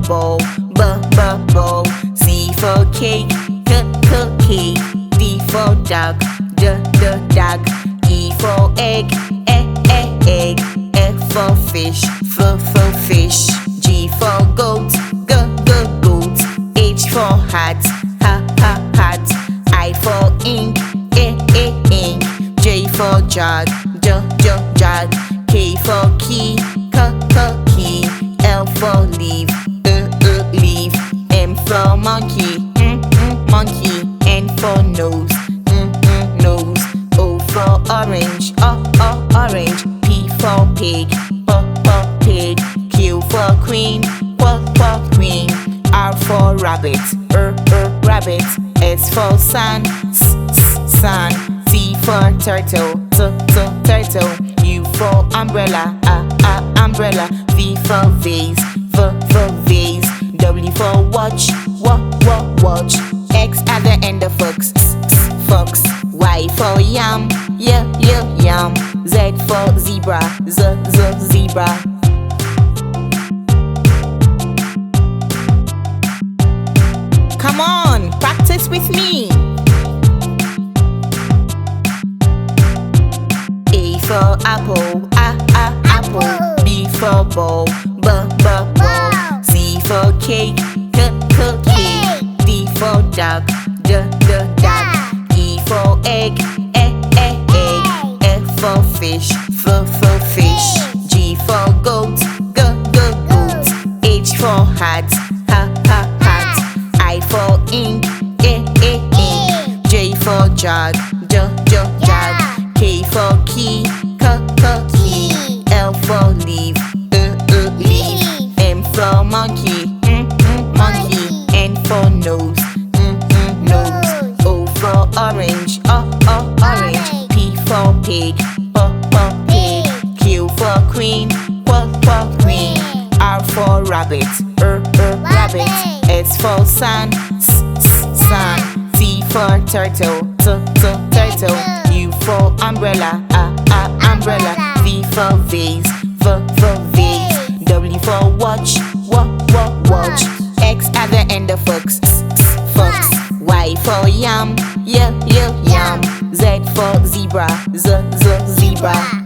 ball, ball. C for cake, cake. D for dog, dog. E for egg, egg. F for fish, fish. G for goat, goat. H for hat, hat. I for ink, ink. J for jug, jug. K for key, key. L for leaf, leaf. M for monkey, monkey. N for nose, nose. O for orange, orange. P for pig, pig. Q for queen, queen. R for rabbit, rabbit. S for sun, sun. T for turtle, turtle. U for umbrella, umbrella. V for vase, vase. W for watch, watch. X at the end of fox, fox. Y for yam, yam. Z for zebra, zebra. Come on, practice with me. A for apple, apple. B for ball, ball. C for cake, cake. D for dog, dog. E for egg, egg. F for fish, fish. G for goat, goat. H for hat, hat. I for ink, ink. J for jug, jug. K for key, key. L for leaf, leaf. M for monkey, monkey. N for nose, nose. O for orange, orange. P for pig, pig. Q for queen, queen. R for rabbit, rabbit. S for sun, sun. T for turtle, turtle. U for umbrella, umbrella. V for vase, vase. W for watch, watch. X at the end of fox, fox. Y for yam, yam. Z for zebra, zebra.